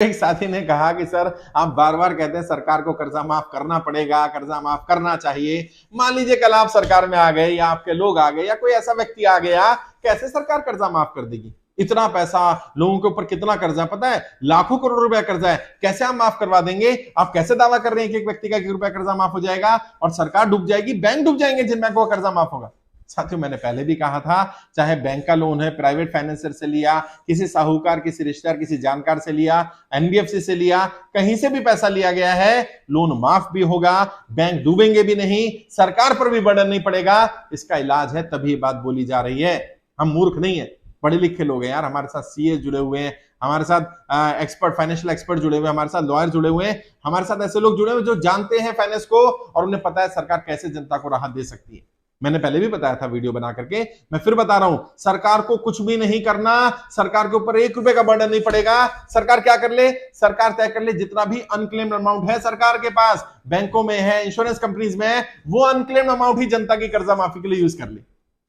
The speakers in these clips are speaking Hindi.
एक साथी ने कहा कि सर आप बार बार कहते हैं सरकार को कर्जा माफ करना पड़ेगा, कर्जा माफ करना चाहिए। मान लीजिए कल आप सरकार में आ गए या आपके लोग आ गए या कोई ऐसा व्यक्ति आ गया, कैसे सरकार कर्जा माफ कर देगी? इतना पैसा लोगों के ऊपर, कितना कर्जा पता है, लाखों करोड़ रुपया कर्जा है, कैसे हम माफ करवा देंगे? आप कैसे दावा कर रहे हैं कि एक व्यक्ति का 1 रुपया कर्जा माफ हो जाएगा और सरकार डूब जाएगी, बैंक डूब जाएंगे जिन बैंकों का कर्जा माफ होगा? साथियों, मैंने पहले भी कहा था, चाहे बैंक का लोन है, प्राइवेट फाइनेंसर से लिया, किसी साहूकार, किसी रिश्तेदार, किसी जानकार से लिया, एनबीएफसी से लिया, कहीं से भी पैसा लिया गया है, लोन माफ भी होगा, बैंक डूबेंगे भी नहीं, सरकार पर भी बर्डन नहीं पड़ेगा। इसका इलाज है, तभी बात बोली जा रही है। हम मूर्ख नहीं है, पढ़े लिखे लोग हैं यार। हमारे साथ सीए जुड़े हुए हैं, हमारे साथ एक्सपर्ट, फाइनेंशियल एक्सपर्ट जुड़े हुए हैं, हमारे साथ लॉयर जुड़े हुए हैं, हमारे साथ ऐसे लोग जुड़े हुए जो जानते हैं फाइनेंस को और उन्हें पता है सरकार कैसे जनता को राहत दे सकती है। मैंने पहले भी बताया था वीडियो बना करके, मैं फिर बता रहा हूं, सरकार को कुछ भी नहीं करना, सरकार के ऊपर 1 रुपए का बर्डन नहीं पड़ेगा। सरकार क्या कर ले? सरकार तय कर ले जितना भी अनक्लेम्ड अमाउंट है सरकार के पास, बैंकों में है, इंश्योरेंस कंपनीज में है, वो अनक्लेम्ड अमाउंट ही जनता की कर्जा माफी के लिए यूज कर ले।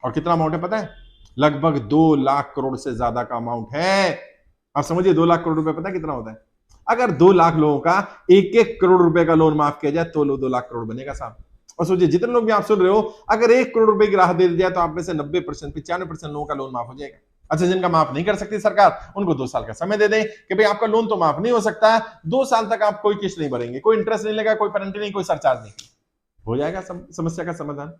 और कितना अमाउंट है पता है? लगभग 2 लाख करोड़ से ज्यादा का अमाउंट है। आप समझिए 2 लाख करोड़ रुपए पता है कितना होता है? अगर 2 लाख लोगों का 1-1 करोड़ रुपए का लोन माफ किया जाए तो 2 लाख करोड़ बनेगा साहब। और सोचिए, जितने लोग भी आप सुन रहे हो, अगर 1 करोड़ रुपए की राहत दे दी जाए तो आप में से 90%, 95% लोगों का लोन माफ हो जाएगा। अच्छा, जिनका माफ नहीं कर सकती सरकार, उनको 2 साल का समय दे दें कि भाई आपका लोन तो माफ नहीं हो सकता, 2 साल तक आप कोई किस्त नहीं भरेंगे, कोई इंटरेस्ट नहीं लेगा, कोई पेनल्टी नहीं, कोई सरचार्ज नहीं, हो जाएगा समस्या का समाधान।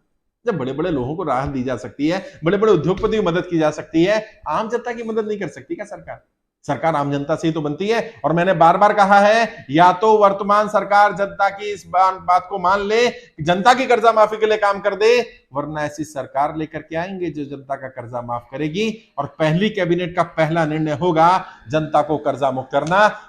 जब बड़े बड़े लोगों को राहत दी जा सकती है, बड़े बड़े उद्योगपतियों की मदद की जा सकती है, आम जनता की मदद नहीं कर सकती क्या सरकार? सरकार आम जनता से ही तो बनती है। और मैंने बार बार कहा है, या तो वर्तमान सरकार जनता की इस बात को मान ले, जनता की कर्जा माफी के लिए काम कर दे, वरना ऐसी सरकार लेकर के आएंगे जो जनता का कर्जा माफ करेगी। और पहली कैबिनेट का पहला निर्णय होगा जनता को कर्जा मुक्त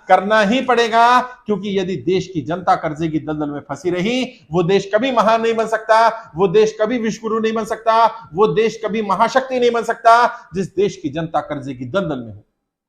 करना ही पड़ेगा, क्योंकि यदि देश की जनता कर्जे की दलदल में फंसी रही, वो देश कभी महान नहीं बन सकता, वो देश कभी विश्वगुरु नहीं बन सकता, वो देश कभी महाशक्ति नहीं बन सकता जिस देश की जनता कर्जे की दलदल में हो।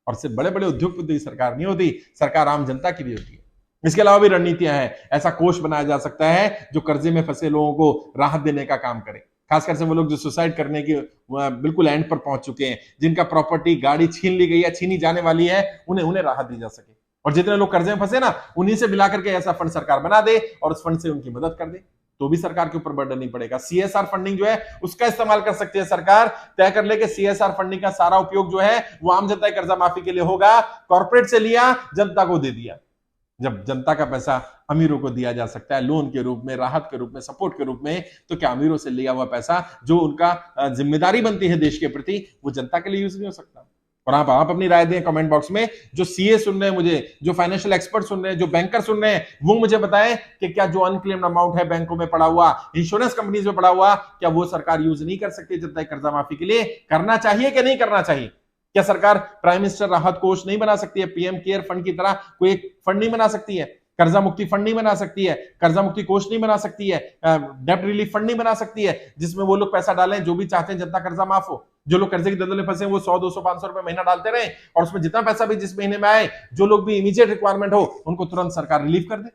और सिर्फ बड़े बड़े उद्योगपति सरकार नहीं होती, सरकार आम जनता की भी होती है। इसके अलावा भी रणनीतियां हैं। ऐसा कोष बनाया जा सकता है जो कर्जे में फंसे लोगों को राहत देने का काम करे, खासकर से वो लोग जो सुसाइड करने की बिल्कुल एंड पर पहुंच चुके हैं, जिनका प्रॉपर्टी, गाड़ी छीन ली गई है, छीनी जाने वाली है, उन्हें राहत दी जा सके। और जितने लोग कर्जे में फंसे ना, उन्हीं से मिला करके ऐसा फंड सरकार बना दे और उस फंड से उनकी मदद कर दे, तो भी सरकार के ऊपर बर्डन नहीं पड़ेगा। सीएसआर फंडिंग जो है उसका इस्तेमाल कर सकती है सरकार। तय कर ले कि सीएसआर फंडिंग का सारा उपयोग जो है वो आम जनता की कर्जा माफी के लिए होगा। कॉर्पोरेट से लिया, जनता को दे दिया। जब जनता का पैसा अमीरों को दिया जा सकता है लोन के रूप में, राहत के रूप में, सपोर्ट के रूप में, तो क्या अमीरों से लिया हुआ पैसा जो उनका जिम्मेदारी बनती है देश के प्रति, वो जनता के लिए यूज नहीं हो सकता? और आप अपनी राय दें कमेंट बॉक्स में। जो सीए सुन रहे हैं मुझे, जो फाइनेंशियल एक्सपर्ट सुन रहे हैं, जो बैंकर सुन रहे हैं, वो मुझे बताएं कि क्या जो अनक्लेम्ड अमाउंट है बैंकों में पड़ा हुआ, इंश्योरेंस कंपनीज में पड़ा हुआ, क्या वो सरकार यूज नहीं कर सकती जनता की कर्जा माफी के लिए? करना चाहिए कि नहीं करना चाहिए? क्या सरकार प्राइम मिनिस्टर राहत कोष नहीं बना सकती है? पीएम केयर फंड की तरह कोई एक फंड नहीं बना सकती है? कर्जा मुक्ति फंड नहीं बना सकती है? कर्जा मुक्ति कोष नहीं बना सकती है? डेब्ट रिलीफ फंड नहीं बना सकती है जिसमें वो लोग पैसा डालें जो भी चाहते हैं जनता कर्जा माफ हो? जो लोग कर्जे की दलदल में फंसे वो 100, 200, 500 रुपए महीना डालते रहे और उसमें जितना पैसा भी जिस महीने में आए, जो लोग भी इमीडिएट रिक्वायरमेंट हो उनको तुरंत सरकार रिलीफ कर दे।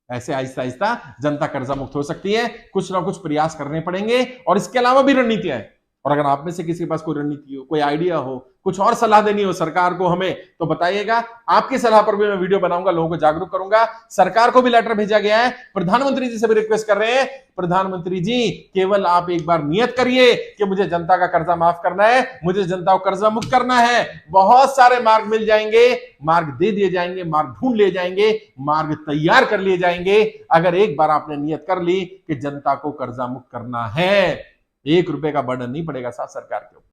ऐसे आहिस्ता आहिस्ता जनता कर्जा मुक्त हो सकती है। कुछ ना कुछ प्रयास करने पड़ेंगे और इसके अलावा भी रणनीतियां हैं। और अगर आप में से किसी के पास कोई रणनीति हो, कोई आइडिया हो, कुछ और सलाह देनी हो सरकार को हमें, तो बताइएगा। आपकी सलाह पर भी मैं वीडियो बनाऊंगा, लोगों को जागरूक करूंगा। सरकार को भी लेटर भेजा गया है, प्रधानमंत्री जी से भी रिक्वेस्ट कर रहे हैं, प्रधानमंत्री जी केवल आप एक बार नियत करिए कि मुझे जनता का कर्जा माफ करना है, मुझे जनता को कर्जा मुक्त करना है। बहुत सारे मार्ग मिल जाएंगे, मार्ग दे दिए जाएंगे, मार्ग ढूंढ लिए जाएंगे, मार्ग तैयार कर लिए जाएंगे। अगर एक बार आपने नियत कर ली कि जनता को कर्जा मुक्त करना है, 1 रुपए का बर्डन नहीं पड़ेगा साथ सरकार के ऊपर।